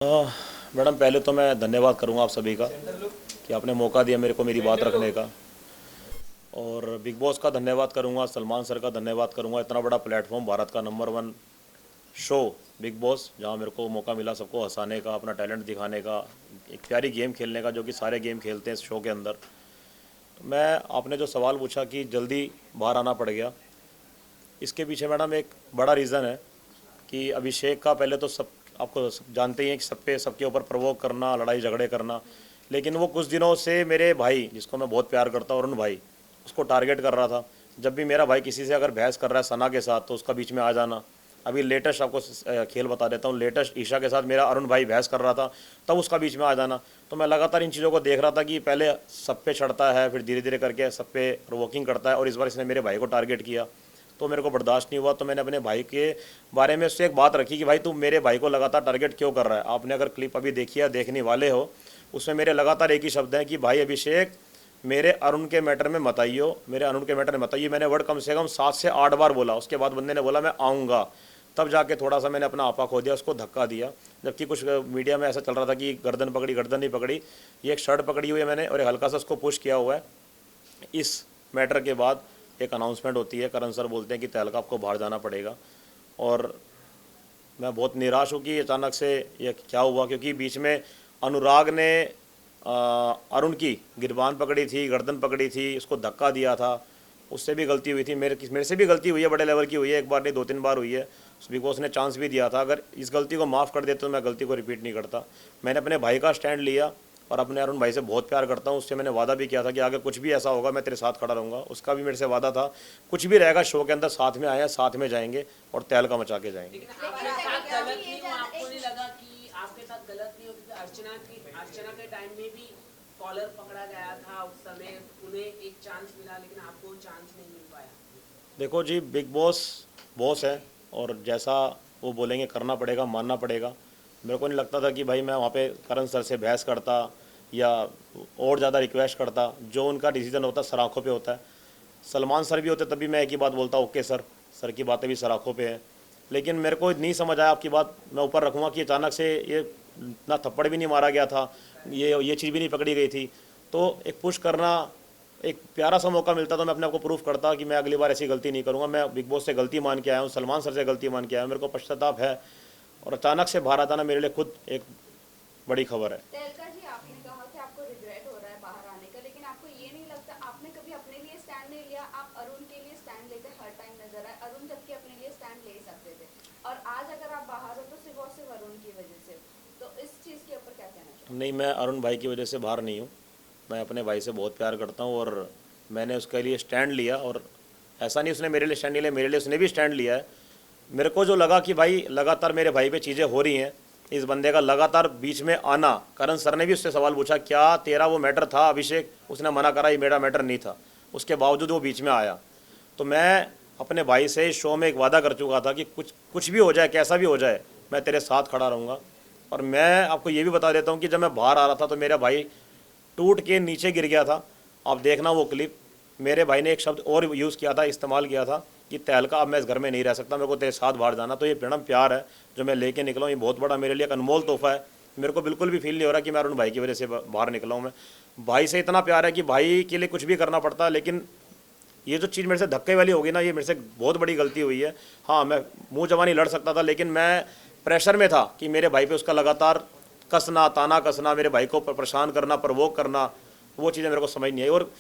Madam पहले तो मैं धन्यवाद करूंगा आप सभी का कि आपने मौका दिया मेरे को मेरी बात रखने का। और बिग बॉस का धन्यवाद करूंगा, सलमान सर का धन्यवाद करूंगा। इतना बड़ा प्लेटफॉर्म, भारत का नंबर 1 शो बिग बॉस, जहां मेरे को मौका मिला सबको हंसाने का, अपना टैलेंट दिखाने का, एक प्यारी गेम खेलने का, जो कि सारे गेम खेलते हैं इस शो के अंदर। तो मैं, आपने जो सवाल पूछा कि जल्दी बाहर आना पड़ गया, इसके पीछे मैडम एक बड़ा रीज़न है कि अभिषेक का, पहले तो सब आपको जानते ही हैं कि सबके ऊपर प्रवोक करना, लड़ाई झगड़े करना। लेकिन वो कुछ दिनों से मेरे भाई, जिसको मैं बहुत प्यार करता हूँ, अरुण भाई, उसको टारगेट कर रहा था। जब भी मेरा भाई किसी से अगर बहस कर रहा है सना के साथ, तो उसका बीच में आ जाना। अभी लेटेस्ट आपको खेल बता देता हूँ, लेटेस्ट ईशा के साथ मेरा अरुण भाई बहस कर रहा था, तब उसका बीच में आ जाना। तो मैं लगातार इन चीज़ों को देख रहा था कि पहले सब पे चढ़ता है, फिर धीरे धीरे करके सब पे प्रोवोकिंग करता है, और इस बार इसने मेरे भाई को टारगेट किया। तो मेरे को बर्दाश्त नहीं हुआ। तो मैंने अपने भाई के बारे में उससे एक बात रखी कि भाई तू मेरे भाई को लगातार टारगेट क्यों कर रहा है। आपने अगर क्लिप अभी देखी है, देखने वाले हो, उसमें मेरे लगातार एक ही शब्द हैं कि भाई अभिषेक, मेरे अरुण के मैटर में मत आइयो, मेरे अरुण के मैटर में मत आइए। मैंने वर्ड कम से कम 7 से 8 बार बोला। उसके बाद बंदे ने बोला मैं आऊँगा, तब जाके थोड़ा सा मैंने अपना आपा खो दिया, उसको धक्का दिया। जबकि कुछ मीडिया में ऐसा चल रहा था कि गर्दन पकड़ी, गर्दन नहीं पकड़ी, ये एक शर्ट पकड़ी हुई है मैंने, और एक हल्का सा उसको पुश किया हुआ है। इस मैटर के बाद एक अनाउंसमेंट होती है, करण सर बोलते हैं कि तहलका आपको बाहर जाना पड़ेगा। और मैं बहुत निराश हूँ कि अचानक से ये क्या हुआ, क्योंकि बीच में अनुराग ने अरुण की गिरबान पकड़ी थी, गर्दन पकड़ी थी, उसको धक्का दिया था। उससे भी गलती हुई थी, मेरे से भी गलती हुई है, बड़े लेवल की हुई है, एक बार नहीं 2-3 बार हुई है। बिग बॉस ने चांस भी दिया था, अगर इस गलती को माफ़ कर देते तो मैं गलती को रिपीट नहीं करता। मैंने अपने भाई का स्टैंड लिया, और अपने अरुण भाई से बहुत प्यार करता हूँ। उससे मैंने वादा भी किया था कि आगे कुछ भी ऐसा होगा मैं तेरे साथ खड़ा रहूँगा। उसका भी मेरे से वादा था, कुछ भी रहेगा शो के अंदर साथ में आए हैं, साथ में जाएंगे और तहलका मचा के जाएंगे। आपके साथ गलत नहीं हुआ, आपको नहीं लगा कि आपके साथ गलत नहीं हो? क्योंकि अर्चना के टाइम में भी कॉलर पकड़ा गया था, उस समय उन्हें एक चांस मिला, लेकिन आपको चांस नहीं मिल पाया। देखो जी, बिग बॉस बॉस है, और जैसा वो बोलेंगे करना पड़ेगा, मानना पड़ेगा। मेरे को नहीं लगता था कि भाई मैं वहाँ पे करण सर से बहस करता या और ज़्यादा रिक्वेस्ट करता। जो उनका डिसीजन होता है सर आँखों पे होता है। सलमान सर भी होते तभी मैं एक ही बात बोलता, ओके सर, सर की बातें भी सर आँखों पे हैं। लेकिन मेरे को नहीं समझ आया, आपकी बात मैं ऊपर रखूँगा, कि अचानक से ये ना थप्पड़ भी नहीं मारा गया था, ये चीज़ भी नहीं पकड़ी गई थी। तो एक पुश करना, एक प्यारा सा मौका मिलता तो मैं अपने आप को प्रूफ करता कि मैं अगली बार ऐसी गलती नहीं करूँगा। मैं बिग बॉस से गलती मान के आया हूँ, सलमान सर से गलती मान के आया हूँ, मेरे को पश्चाताप है। और अचानक से बाहर आता ना, मेरे लिए खुद एक बड़ी खबर है। तहलका जी, आपने कहा कि आपको रिग्रेट हो रहा है बाहर आने का, लेकिन आपको ये नहीं लगता आपने कभी अपने लिए स्टैंड नहीं लिया? आप अरुण के लिए स्टैंड लेते हर टाइम नजर आए, अरुण जबकि अपने लिए स्टैंड ले सकते थे, और आज अगर आप बाहर हो तो सिर्फ और सिर्फ अरुण की वजह से। तो इस चीज के ऊपर क्या कहना चाहिए? नहीं, मैं अरुण भाई की वजह से बाहर नहीं हूँ। मैं अपने भाई से बहुत प्यार करता हूँ, और मैंने उसके लिए स्टैंड लिया। और ऐसा नहीं उसने मेरे लिए स्टैंड नहीं लिया, मेरे लिए उसने भी स्टैंड लिया है। मेरे को जो लगा कि भाई लगातार मेरे भाई पे चीज़ें हो रही हैं, इस बंदे का लगातार बीच में आना। करण सर ने भी उससे सवाल पूछा, क्या तेरा वो मैटर था अभिषेक? उसने मना करा, ये मेरा मैटर नहीं था। उसके बावजूद वो बीच में आया। तो मैं अपने भाई से इस शो में एक वादा कर चुका था कि कुछ भी हो जाए, कैसा भी हो जाए, मैं तेरे साथ खड़ा रहूँगा। और मैं आपको ये भी बता देता हूँ कि जब मैं बाहर आ रहा था तो मेरा भाई टूट के नीचे गिर गया था। आप देखना वो क्लिप। मेरे भाई ने एक शब्द और यूज़ किया था, इस्तेमाल किया था कि तहलका अब मैं इस घर में नहीं रह सकता, मेरे को तेरे साथ बाहर जाना। तो ये मैडम प्यार है जो मैं लेके निकला हूँ, ये बहुत बड़ा मेरे लिए एक अनमोल तोहफा है। मेरे को बिल्कुल भी फील नहीं हो रहा कि मैं अरुण भाई की वजह से बाहर निकला हूँ। मैं भाई से इतना प्यार है कि भाई के लिए कुछ भी करना पड़ता है। लेकिन ये जो चीज़ मेरे से धक्के वाली होगी ना, ये मेरे से बहुत बड़ी गलती हुई है। हाँ, मैं मुँह जवानी लड़ सकता था, लेकिन मैं प्रेशर में था कि मेरे भाई पे उसका लगातार कसना, ताना कसना, मेरे भाई को परेशान करना, प्रवोक करना, वो चीज़ें मेरे को समझ नहीं आई। और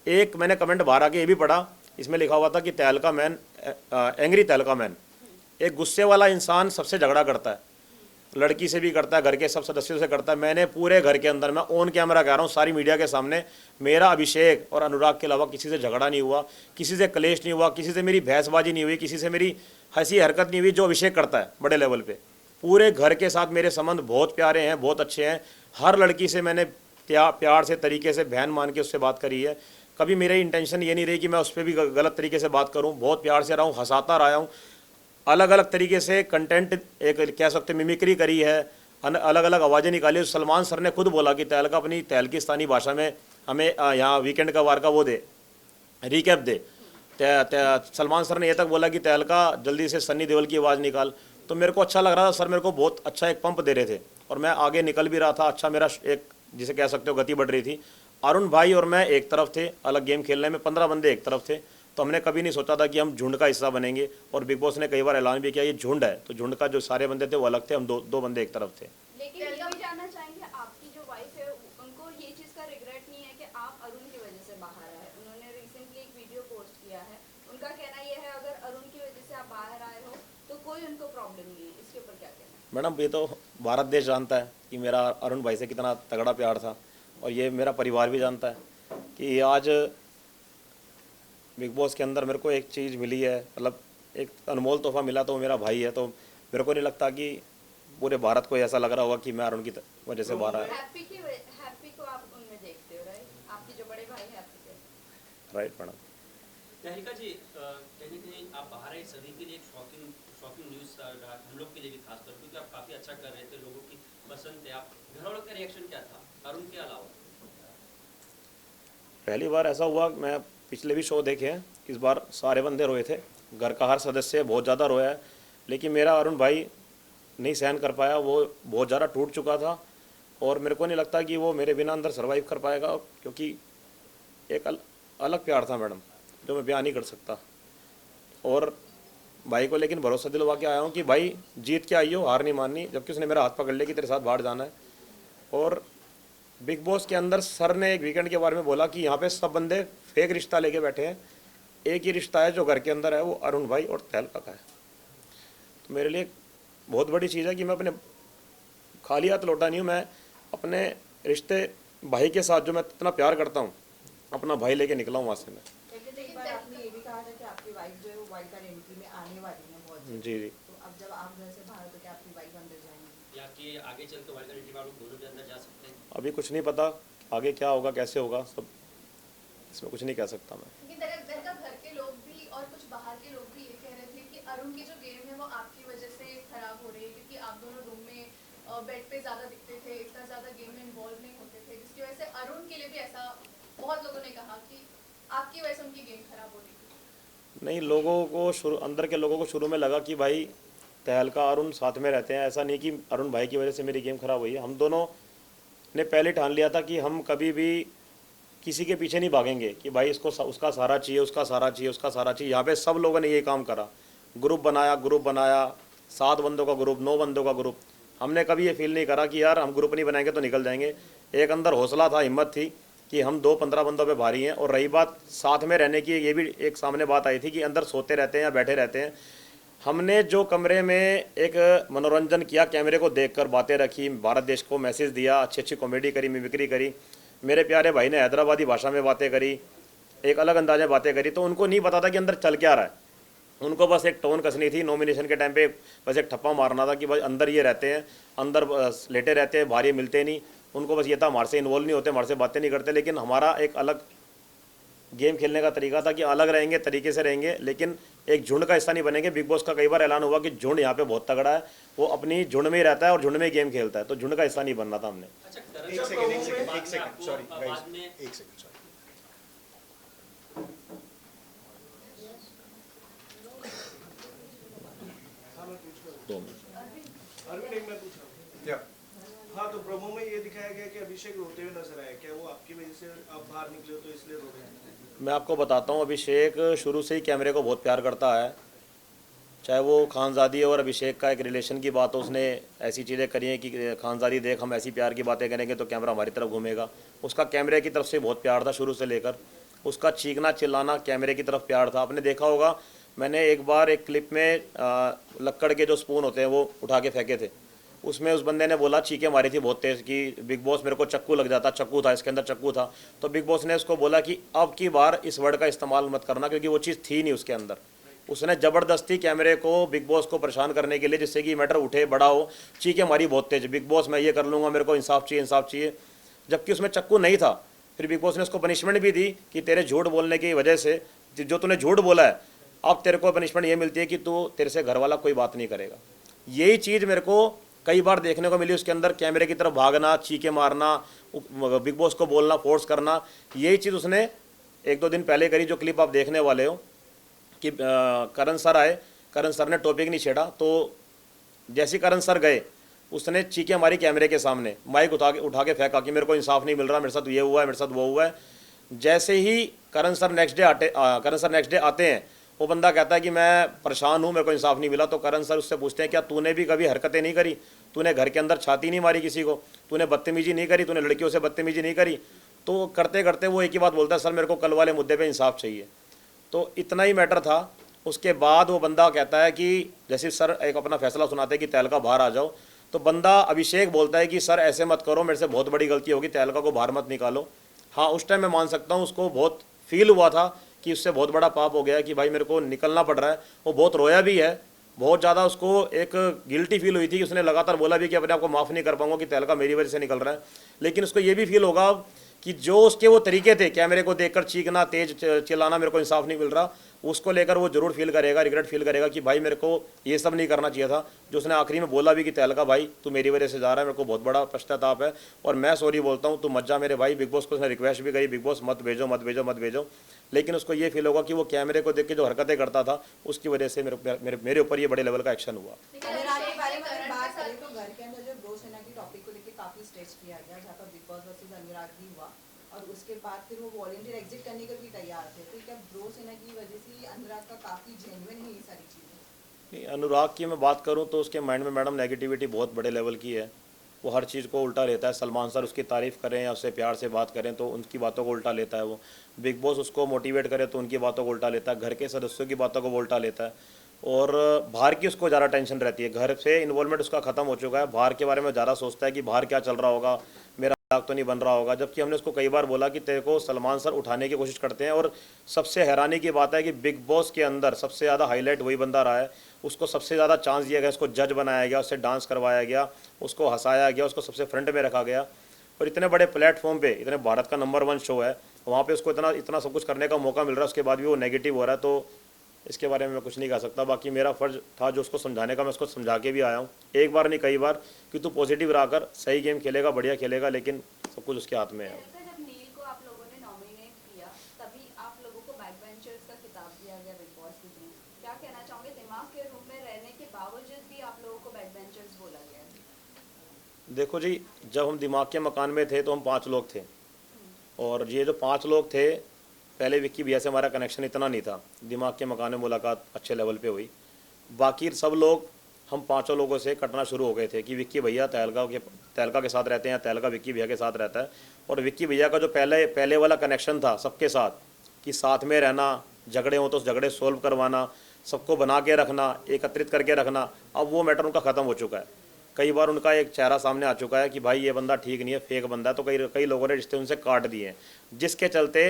एक मैंने कमेंट बाहर आके ये भी पढ़ा, इसमें लिखा हुआ था कि तहलका मैन, एंग्री तहलका मैन, एक गुस्से वाला इंसान सबसे झगड़ा करता है, लड़की से भी करता है, घर के सब सदस्यों से करता है। मैंने पूरे घर के अंदर, मैं ऑन कैमरा कह रहा हूँ, सारी मीडिया के सामने, मेरा अभिषेक और अनुराग के अलावा किसी से झगड़ा नहीं हुआ, किसी से कलेश नहीं हुआ, किसी से मेरी बहसबाजी नहीं हुई, किसी से मेरी हंसी हरकत नहीं हुई, जो अभिषेक करता है बड़े लेवल पे। पूरे घर के साथ मेरे संबंध बहुत प्यारे हैं, बहुत अच्छे हैं। हर लड़की से मैंने प्यार से, तरीके से, बहन मान के उससे बात करी है। कभी मेरी इंटेंशन ये नहीं रही कि मैं उस पर भी गलत तरीके से बात करूं। बहुत प्यार से रहा हूं, हंसाता रहा हूं, अलग अलग तरीके से कंटेंट, एक कह सकते मिमिक्री करी है, अलग अलग आवाज़ें निकाली। सलमान सर ने खुद बोला कि तहलका अपनी तहलकिस्तानी भाषा में हमें यहाँ वीकेंड का वार का वो दे, रिकैप दे। सलमान सर ने ये तक बोला कि तहलका जल्दी से सन्नी देओल की आवाज़ निकाल। तो मेरे को अच्छा लग रहा था, सर मेरे को बहुत अच्छा एक पंप दे रहे थे और मैं आगे निकल भी रहा था, अच्छा मेरा एक जिसे कह सकते हो गति बढ़ रही थी। अरुण भाई और मैं एक तरफ थे अलग गेम खेलने में, 15 बंदे एक तरफ थे। तो हमने कभी नहीं सोचा था कि हम झुंड का हिस्सा बनेंगे, और बिग बॉस ने कई बार ऐलान भी किया ये झुंड है, तो झुंड का जो सारे बंदे थे वो अलग थे, हम दो बंदे एक तरफ थे। लेकिन ये भी जानना चाहेंगे, आपकी जो वाइफ है उनको ये चीज़ का रिग्रेट नहीं है कि आप अरुण की वजह से बाहर आए? उन्होंने रिसेंटली एक वीडियो पोस्ट किया है, उनका कहना ये है अगर अरुण की वजह से आप बाहर आए हो तो कोई उनको प्रॉब्लम नहीं है। इसके ऊपर क्या कहना है? मैडम ये तो भारत देश जानता है कि मेरा अरुण भाई से कितना तगड़ा प्यार था, और ये मेरा परिवार भी जानता है कि आज बिग बॉस के अंदर मेरे को एक चीज़ मिली है, मतलब एक अनमोल तोहफा मिला, तो वो मेरा भाई है। तो मेरे को नहीं लगता कि पूरे भारत को ऐसा लग रहा होगा कि मैं अरुण की वजह से बाहर आया। हैप्पी को आप उनमें देखते हो, राइट? आपके जो बड़े भाई हैप्पी के। Right madam. तहरीका जी, कहीं कहीं आप बाहर आए सभी के लिए एक शॉकिंग न्यूज़ रहा, हम लोग के लिए भी खासकर, क्योंकि आप काफ़ी अच्छा कर रहे थे, लोगों की पसंद थे। आप घर वालों का रिएक्शन क्या था अरुण के अलावा? पहली बार ऐसा हुआ, मैं पिछले भी शो देखे हैं, इस बार सारे बंदे रोए थे, घर का हर सदस्य बहुत ज़्यादा रोया है, लेकिन मेरा अरुण भाई नहीं सहन कर पाया, वो बहुत ज़्यादा टूट चुका था, और मेरे को नहीं लगता कि वो मेरे बिना अंदर सर्वाइव कर पाएगा, क्योंकि एक अलग प्यार था मैडम जो मैं बयान नहीं कर सकता। और भाई को लेकिन भरोसा दिलवा के आया हूँ कि भाई जीत के आई हो, हार नहीं माननी, जबकि उसने मेरा हाथ पकड़ लिया कि तेरे साथ बाहर जाना है। और बिग बॉस के अंदर सर ने एक वीकेंड के बारे में बोला कि यहाँ पे सब बंदे फेक रिश्ता लेके बैठे हैं, एक ही रिश्ता है जो घर के अंदर है, वो अरुण भाई और तहलका का है। तो मेरे लिए बहुत बड़ी चीज़ है कि मैं अपने खाली हाथ लौटा नहीं हूँ, मैं अपने रिश्ते भाई के साथ जो मैं इतना प्यार करता हूँ, अपना भाई लेके निकला हूँ वहाँ से मैं। लेकिन एक बार आपने ये भी कहा था कि आपकी वाइफ जो है वो वाइल्ड कार्ड एंट्री में आने वाली है बहुत जल्द। जी जी। तो अब जब आप घर से बाहर, तो क्या आपकी वाइफ अंदर जाएंगी? या कि आगे चल के वाइल्ड कार्ड एंट्री वालों दोनों भी अंदर जा सकते हैं? अभी कुछ नहीं पता आगे क्या होगा, कैसे होगा, सब इसमें कुछ नहीं कह सकता मैं। लेकिन दरअसल घर के लोग भी और कुछ बाहर के लोग भी ये कह रहे थे कि अरुण की जो गेम है वो आपकी वजह से खराब हो रही है, क्योंकि आप दोनों रूम में बेड पे ज़्यादा दिखते थे, इतना ज़्यादा गेम में इन्वॉल्व नहीं होते थे, जिसकी वजह से अरुण के लिए भी ऐसा बहुत लोगों ने कहा कि आपकी वजह से उनकी गेम खराब हो रही थी। नहीं, लोगों को अंदर के लोगों को शुरू में लगा कि भाई तहलका अरुण साथ में रहते हैं, ऐसा नहीं कि अरुण भाई की वजह से मेरी गेम खराब हुई है। हम दोनों ने पहले ठान लिया था कि हम कभी भी किसी के पीछे नहीं भागेंगे कि भाई इसको उसका सहारा चाहिए, उसका सहारा चाहिए, उसका सहारा चाहिए। यहाँ पे सब लोगों ने ये काम करा, ग्रुप बनाया, 7 बंदों का ग्रुप, 9 बंदों का ग्रुप। हमने कभी ये फील नहीं करा कि यार हम ग्रुप नहीं बनाएंगे तो निकल जाएंगे। एक अंदर हौसला था, हिम्मत थी कि हम 2-15 बंदों पे भारी हैं। और रही बात साथ में रहने की, ये भी एक सामने बात आई थी कि अंदर सोते रहते हैं या बैठे रहते हैं। हमने जो कमरे में एक मनोरंजन किया, कैमरे को देखकर बातें रखी, भारत देश को मैसेज दिया, अच्छी कॉमेडी करी, मिमिक्री करी, मेरे प्यारे भाई ने हैदराबादी भाषा में बातें करी, एक अलग अंदाज में बातें करी। तो उनको नहीं पता था कि अंदर चल क्या रहा है, उनको बस एक टोन कसनी थी। नॉमिनेशन के टाइम पे बस एक ठप्पा मारना था कि भाई अंदर ये रहते हैं, अंदर लेटे रहते हैं, बाहर ये मिलते नहीं। उनको बस ये था हमारे से इन्वॉल्व नहीं होते, हमारे से बातें नहीं करते। लेकिन हमारा एक अलग गेम खेलने का तरीका था कि अलग रहेंगे, तरीके से रहेंगे, लेकिन एक झुंड का हिस्सा नहीं बनेंगे। बिग बॉस का कई बार ऐलान हुआ कि झुंड यहाँ पे बहुत तगड़ा है, वो अपनी झुंड में ही रहता है और झुंड में ही गेम खेलता है, तो झुंड का हिस्सा नहीं बनना था हमने। अच्छा, एक सेकंड सॉरी गाइस, एक सेकंड सॉरी। अरविंद, एक मैं पूछ रहा हूँ क्या हाँ, तो प्रोमो में ये दिखाया गया कि अभिषेक रोते हुए नजर आए, क्या वो आपकी वजह से आप बाहर निकले हो तो इसलिए रो रहे हैं? मैं आपको बताता हूँ, अभिषेक शुरू से ही कैमरे को बहुत प्यार करता है। चाहे वो खानजादी और अभिषेक का एक रिलेशन की बात हो, उसने ऐसी चीज़ें करी हैं कि खानजादी देख हम ऐसी प्यार की बातें करेंगे तो कैमरा हमारी तरफ घूमेगा। उसका कैमरे की तरफ से बहुत प्यार था शुरू से लेकर, उसका चीखना चिल्लाना कैमरे की तरफ प्यार था। आपने देखा होगा, मैंने एक बार एक क्लिप में लक्कड़ के जो स्पून होते हैं वो उठा के फेंके थे, उसमें उस बंदे ने बोला, चीखें मारी थी बहुत तेज़ कि बिग बॉस मेरे को चक्कू लग जाता, चक्कू था इसके अंदर, चक्कू था। तो बिग बॉस ने उसको बोला कि अब की बार इस वर्ड का इस्तेमाल मत करना, क्योंकि वो चीज़ थी नहीं उसके अंदर। उसने ज़बरदस्ती कैमरे को, बिग बॉस को परेशान करने के लिए, जिससे कि मैटर उठे बड़ा हो, चीखें मारी बहुत तेज, बिग बॉस मैं ये कर लूँगा, मेरे को इंसाफ चाहिए, इंसाफ चाहिए, जबकि उसमें चक्कू नहीं था। फिर बिग बॉस ने उसको पनिशमेंट भी दी कि तेरे झूठ बोलने की वजह से, जो तूने झूठ बोला है, अब तेरे को पनिशमेंट ये मिलती है कि तू, तेरे से घर वाला कोई बात नहीं करेगा। यही चीज़ मेरे को कई बार देखने को मिली उसके अंदर, कैमरे की तरफ भागना, चीखे मारना, बिग बॉस को बोलना, फोर्स करना। यही चीज़ उसने 1-2 दिन पहले करी, जो क्लिप आप देखने वाले हो कि करण सर आए, करण सर ने टॉपिक नहीं छेड़ा, तो जैसे करण सर गए, उसने चीखें मारी कैमरे के सामने, माइक उठा के फेंका कि मेरे को इंसाफ नहीं मिल रहा, मेरे साथ ये हुआ है, मेरे साथ वो हुआ है। जैसे ही करण सर नेक्स्ट डे आते हैं, वो बंदा कहता है कि मैं परेशान हूँ, मेरे को इंसाफ नहीं मिला। तो करण सर उससे पूछते हैं क्या तूने भी कभी हरकतें नहीं करी, तूने घर के अंदर छाती नहीं मारी किसी को, तूने बदतमीजी नहीं करी, तूने लड़कियों से बदतमीजी नहीं करी। तो करते करते वो एक ही बात बोलता है, सर मेरे को कल वाले मुद्दे पे इंसाफ चाहिए। तो इतना ही मैटर था। उसके बाद वो बंदा कहता है कि जैसे सर एक अपना फैसला सुनाते हैं कि तहलका बाहर आ जाओ, तो बंदा अभिषेक बोलता है कि सर ऐसे मत करो, मेरे से बहुत बड़ी गलती होगी, तहलका को बाहर मत निकालो। हाँ, उस टाइम मैं मान सकता हूँ, उसको बहुत फील हुआ था कि उससे बहुत बड़ा पाप हो गया है कि भाई मेरे को निकलना पड़ रहा है। वो बहुत रोया भी है, बहुत ज़्यादा उसको एक गिल्टी फील हुई थी। उसने लगातार बोला भी कि अपने आप को माफ़ नहीं कर पाऊंगा कि तहलका मेरी वजह से निकल रहा है। लेकिन उसको ये भी फील होगा कि जो उसके वो तरीके थे कैमरे को देखकर चीखना, तेज चिल्लाना, मेरे को इंसाफ नहीं मिल रहा, उसको लेकर वो जरूर फील करेगा, रिग्रेट फील करेगा कि भाई मेरे को ये सब नहीं करना चाहिए था। जो उसने आखिरी में बोला भी कि तहलका भाई तू मेरी वजह से जा रहा है, मेरे को बहुत बड़ा पश्चाताप है और मैं सॉरी बोलता हूँ, तू मत जा मेरे भाई। बिग बॉस को उसने रिक्वेस्ट भी करी, बिग बॉस मत भेजो मत भेजो मत भेजो। लेकिन उसको ये फील होगा कि वो कैमरे को देख के जो हरकतें करता था उसकी वजह से मेरे ऊपर ये बड़े लेवल का एक्शन हुआ। अनुराग के बारे में अगर बात करें तो घर के अंदर जो ब्रो सेना की टॉपिक को लेकर काफी स्ट्रेच किया गया, जहाँ पर बिग बॉस वर्सेस अनुराग भी हुआ और उसके बाद फिर वो वॉलंटियर एग्जिट करने को भी तैयार थे। तो क्या ब्रो सेना की वजह से अनुराग का काफी जेन्युइन है ये सारी चीजें? नहीं, अनुराग की मैं बात करूं तो उसके माइंड में मैडम नेगेटिविटी बहुत बड़े लेवल की है। वो हर चीज़ को उल्टा लेता है। सलमान सर उसकी तारीफ़ करें या उससे प्यार से बात करें तो उनकी बातों को उल्टा लेता है। वो बिग बॉस उसको मोटिवेट करे तो उनकी बातों को उल्टा लेता है। घर के सदस्यों की बातों को वो उल्टा लेता है और बाहर की उसको ज़्यादा टेंशन रहती है। घर से इन्वॉल्वमेंट उसका ख़त्म हो चुका है। बाहर के बारे में ज़्यादा सोचता है कि बाहर क्या चल रहा होगा, मेरा तो नहीं बन रहा होगा। जबकि हमने उसको कई बार बोला कि तेरे को सलमान सर उठाने की कोशिश करते हैं। और सबसे हैरानी की बात है कि बिग बॉस के अंदर सबसे ज़्यादा हाईलाइट वही बंदा रहा है। उसको सबसे ज़्यादा चांस दिया गया, उसको जज बनाया गया, उससे डांस करवाया गया, उसको हंसाया गया, उसको सबसे फ्रंट में रखा गया। और इतने बड़े प्लेटफॉर्म पे, इतने भारत का नंबर 1 शो है, वहाँ पे उसको इतना सब कुछ करने का मौका मिल रहा है, उसके बाद भी वो नेगेटिव हो रहा है। तो इसके बारे में मैं कुछ नहीं कह सकता। बाकी मेरा फ़र्ज़ था जो उसको समझाने का, मैं उसको समझा के भी आया हूँ एक बार नहीं कई बार कि तू पॉजिटिव रहकर सही गेम खेलेगा, बढ़िया खेलेगा, लेकिन सब कुछ उसके हाथ में है। जब नील को आप लोगों ने नॉमिनेट किया तभी आप लोगों को बैक बेंचर्स का खिताब दिया गया बिग बॉस के थ्रू। क्या कहना चाहोगे, दिमाग के रूम में रहने के बावजूद भी आप लोगों को बैक बेंचर्स बोला गया? देखो जी, जब हम दिमाग के मकान में थे तो हम 5 लोग थे और ये जो 5 लोग थे, पहले विक्की भैया से हमारा कनेक्शन इतना नहीं था। दिमाग के मकान में मुलाकात अच्छे लेवल पे हुई। बाकी सब लोग हम 5 लोगों से कटना शुरू हो गए थे कि विक्की भैया तहलका के साथ रहते हैं, तहलका विक्की भैया के साथ रहता है। और विक्की भैया का जो पहले वाला कनेक्शन था सबके साथ कि साथ में रहना, झगड़े हो तो झगड़े सोल्व करवाना, सबको बना के रखना, एकत्रित करके रखना, अब वो मैटर उनका ख़त्म हो चुका है। कई बार उनका एक चेहरा सामने आ चुका है कि भाई ये बंदा ठीक नहीं है, फेक बंदा है। तो कई लोगों ने रिश्ते उनसे काट दिए हैं, जिसके चलते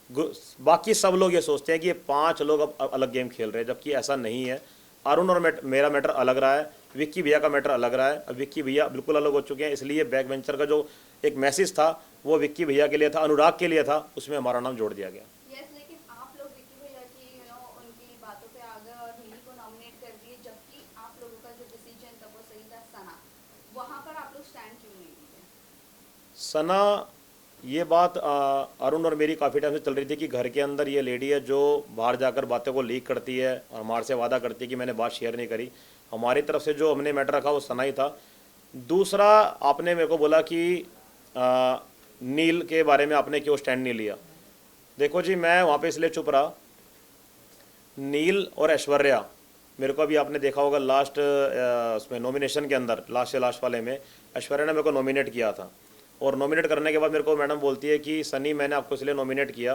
बाकी सब लोग ये सोचते हैं कि ये 5 लोग अब अलग गेम खेल रहे हैं, जबकि ऐसा नहीं है। अरुण और मेरा मैटर अलग रहा है, विक्की भैया का मैटर अलग रहा है। अब विक्की भैया बिल्कुल अलग हो चुके हैं, इसलिए बैक बेंचर का जो एक मैसेज था वो विक्की भैया के लिए था, अनुराग के लिए था, उसमें हमारा नाम जोड़ दिया गया। यस, लेकिन आप लोग विक्की भैया की उनकी बातों पे आ गए और नील को नॉमिनेट कर दिए, जबकि आप लोगों का जो डिसीजन था वो सही था। सना, वहाँ पर आप लोग स्टैंड क्यों नहीं लिए? सना, ये बात अरुण और मेरी काफ़ी टाइम से चल रही थी कि घर के अंदर ये लेडी है जो बाहर जाकर बातों को लीक करती है और हमारे से वादा करती है कि मैंने बात शेयर नहीं करी। हमारी तरफ से जो हमने मैटर रखा वो सना ही था। दूसरा, आपने मेरे को बोला कि नील के बारे में आपने क्यों स्टैंड नहीं लिया। देखो जी, मैं वहाँ पे इसलिए चुप रहा, नील और ऐश्वर्या, मेरे को अभी आपने देखा होगा लास्ट उसमें नॉमिनेशन के अंदर लास्ट से लास्ट वाले में ऐश्वर्या ने मेरे को नॉमिनेट किया था। और नॉमिनेट करने के बाद मेरे को मैडम बोलती है कि सनी, मैंने आपको इसलिए नॉमिनेट किया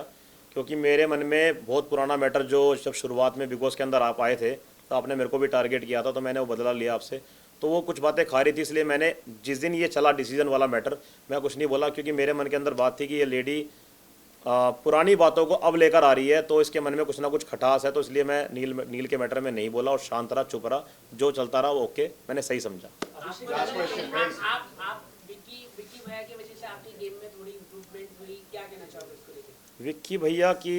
क्योंकि मेरे मन में बहुत पुराना मैटर, जो जब शुरुआत में बिग बॉस के अंदर आप आए थे तो आपने मेरे को भी टारगेट किया था, तो मैंने वो बदला लिया आपसे। तो वो कुछ बातें खा रही थी, इसलिए मैंने जिस दिन ये चला डिसीजन वाला मैटर, मैं कुछ नहीं बोला क्योंकि मेरे मन के अंदर बात थी कि ये लेडी पुरानी बातों को अब लेकर आ रही है, तो इसके मन में कुछ ना कुछ खटास है। तो इसलिए मैं नील के मैटर में नहीं बोला और शांत रहा, चुप रहा, जो चलता रहा वो ओके, मैंने सही समझा। आप विक्की भैया की वजह से आपकी गेम में थोड़ी इम्प्रूवमेंट हुई, क्या कहना चाहोगे इसको लेकर? विक्की भैया की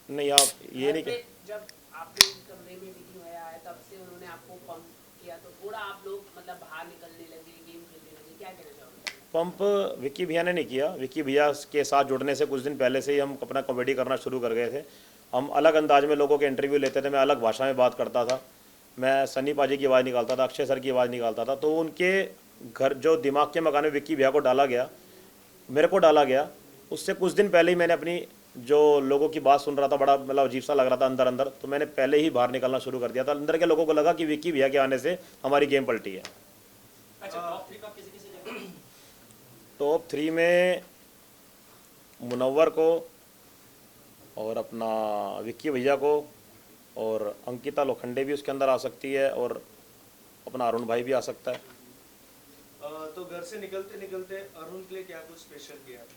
नहीं, आप ये नहीं कह, जब आपके कमरे में विक्की भैया आए तब से उन्होंने आपको पंप किया, तो थोड़ा आप लोग मतलब बाहर निकलने लगे, गेम खेलने लगे, क्या कहना चाहोगे? पंप विक्की भैया ने नहीं किया। विक्की भैया के साथ जुड़ने से कुछ दिन पहले से ही हम अपना कॉमेडी करना शुरू कर गए थे। हम अलग अंदाज में लोगों के इंटरव्यू लेते थे, मैं अलग भाषा में बात करता था मैं सन्नी पाजी की आवाज़ निकालता था, अक्षय सर की आवाज़ निकालता था, तो उनके घर जो दिमाग के मकान में विक्की भैया को डाला गया, मेरे को डाला गया, उससे कुछ दिन पहले ही मैंने अपनी जो लोगों की बात सुन रहा था, बड़ा मतलब अजीब सा लग रहा था अंदर अंदर, तो मैंने पहले ही बाहर निकलना शुरू कर दिया था। अंदर के लोगों को लगा कि विक्की भैया के आने से हमारी गेम पलटी है। अच्छा, टॉप 3 का किसी किसी जगह टॉप 3 में मुनव्वर को और अपना विक्की भैया को और अंकिता लोखंडे भी उसके अंदर आ सकती है और अपना अरुण भाई भी आ सकता है। तो घर से निकलते निकलते अरुण के लिए क्या कुछ स्पेशल किया आपने?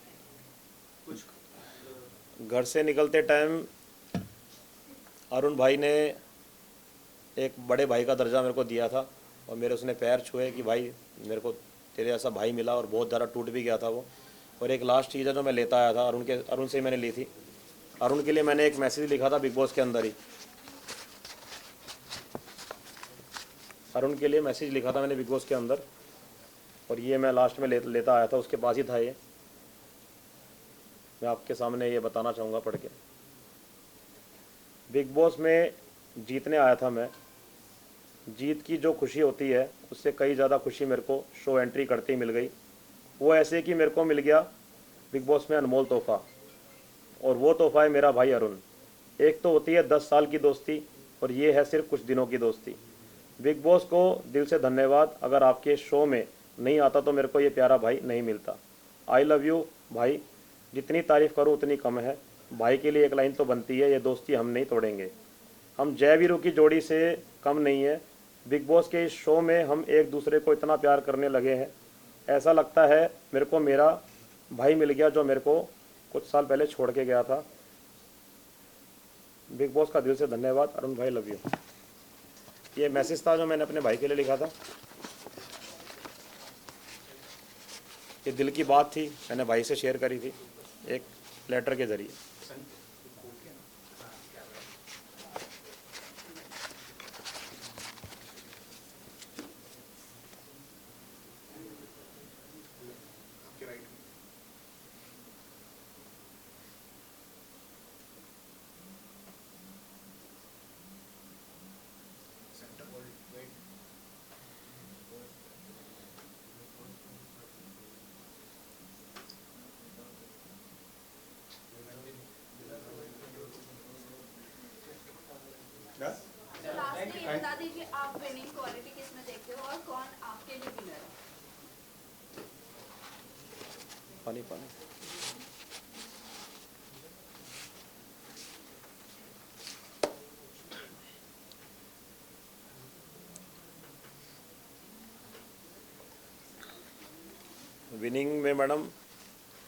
कुछ घर से निकलते टाइम अरुण भाई ने एक बड़े भाई का दर्जा मेरे को दिया था और मेरे उसने पैर छुए कि भाई मेरे को तेरे ऐसा भाई मिला, और बहुत ज़्यादा टूट भी गया था वो। और एक लास्ट चीज़ है जो मैं लेता आया था अरुण से मैंने ली थी। अरुण के लिए मैंने एक मैसेज लिखा था बिग बॉस के अंदर ही, अरुण के लिए मैसेज लिखा था मैंने बिग बॉस के अंदर, और ये मैं लास्ट में लेता आया था, उसके पास ही था ये। मैं आपके सामने ये बताना चाहूँगा पढ़ के। बिग बॉस में जीतने आया था मैं, जीत की जो खुशी होती है उससे कई ज़्यादा खुशी मेरे को शो एंट्री करते ही मिल गई। वो ऐसे कि मेरे को मिल गया बिग बॉस में अनमोल तोहफ़ा, और वो तोहफ़ा है मेरा भाई अरुण। एक तो होती है 10 साल की दोस्ती और ये है सिर्फ कुछ दिनों की दोस्ती। बिग बॉस को दिल से धन्यवाद, अगर आपके शो में नहीं आता तो मेरे को ये प्यारा भाई नहीं मिलता। आई लव यू भाई, जितनी तारीफ़ करूँ उतनी कम है। भाई के लिए एक लाइन तो बनती है, ये दोस्ती हम नहीं तोड़ेंगे। हम जय वीरू की जोड़ी से कम नहीं है। बिग बॉस के इस शो में हम एक दूसरे को इतना प्यार करने लगे हैं, ऐसा लगता है मेरे को मेरा भाई मिल गया जो मेरे को कुछ साल पहले छोड़ के गया था। बिग बॉस का दिल से धन्यवाद, अरुण भाई लव यू। ये मैसेज था जो मैंने अपने भाई के लिए लिखा था। ये दिल की बात थी, मैंने भाई से शेयर करी थी एक लेटर के ज़रिए। तो लास्टली ये बता दीजिए आप विनिंग क्वालिटी किस में देखते हो और कौन आपके लिए विनर है? पानी पानी। विनिंग में मैडम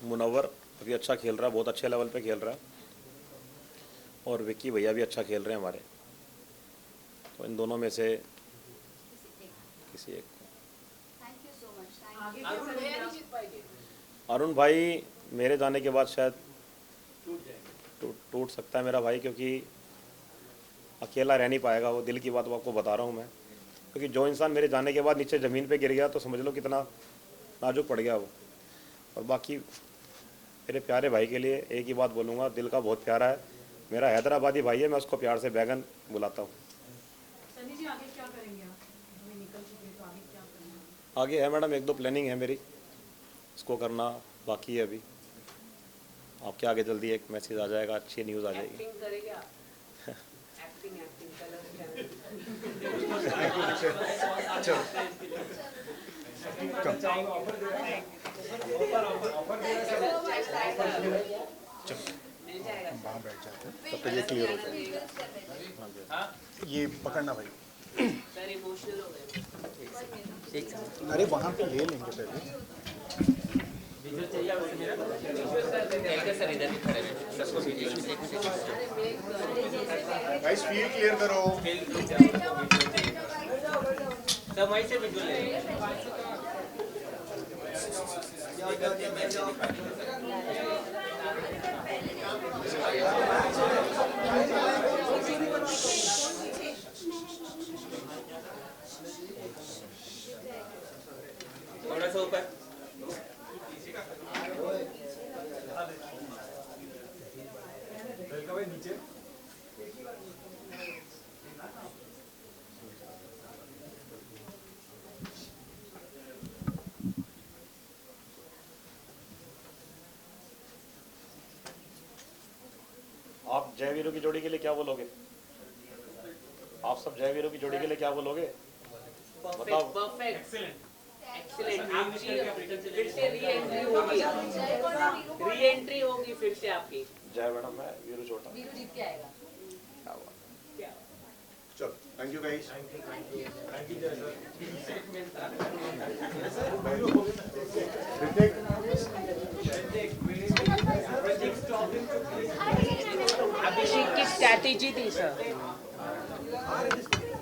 मुनव्वर अभी अच्छा खेल रहा है, बहुत अच्छे लेवल पे खेल रहा है, और विक्की भैया भी अच्छा खेल रहे हैं हमारे। तो इन दोनों में से किसी एक को। Thank you so much. Arun भैया नहीं जीत पाएंगे। अरुण भाई मेरे जाने के बाद शायद टूट सकता है मेरा भाई, क्योंकि अकेला रह नहीं पाएगा वो। दिल की बात आपको बता रहा हूँ मैं, क्योंकि जो इंसान मेरे जाने के बाद नीचे ज़मीन पे गिर गया तो समझ लो कितना नाजुक पड़ गया वो। और बाकी मेरे प्यारे भाई के लिए एक ही बात बोलूँगा, दिल का बहुत प्यारा है, मेरा हैदराबादी भाई है, मैं उसको प्यार से बैगन बुलाता हूँ। सनी जी आगे क्या करेंगे आप? हमें निकल चुके तो आगे क्या करेंगे? आगे है मैडम 1-2 प्लानिंग है मेरी, इसको करना बाकी है अभी। आपके आगे जल्दी एक मैसेज आ जाएगा, अच्छी न्यूज़ आ जाएगी। एक्टिंग करेंगे आप? एक्टिंग कलर मिल जाएगा। वहाँ बैठ जाते हैं तब तक ये क्लियर हो जाएगा। ये पकड़ना भाई। सर इमोशनल हो गए। अरे वहाँ पे ले लेंगे पहले। गाइस फील्ड क्लियर करो। सब वहीं से विजुअल है। थोड़ा सा ऊपर। जय वीरों की जोड़ी के लिए क्या बोलोगे? आप सब जय वीरों की जोड़ी के लिए क्या बोलोगे? बताओ। Perfect excellent. आपकी फिर से री एंट्री होगी, री एंट्री होगी फिर से आपकी। जय मैडम, मैं वीरू छोटा। वीरू जीत के आएगा। चलो, thank you guys. Thank you जय सर।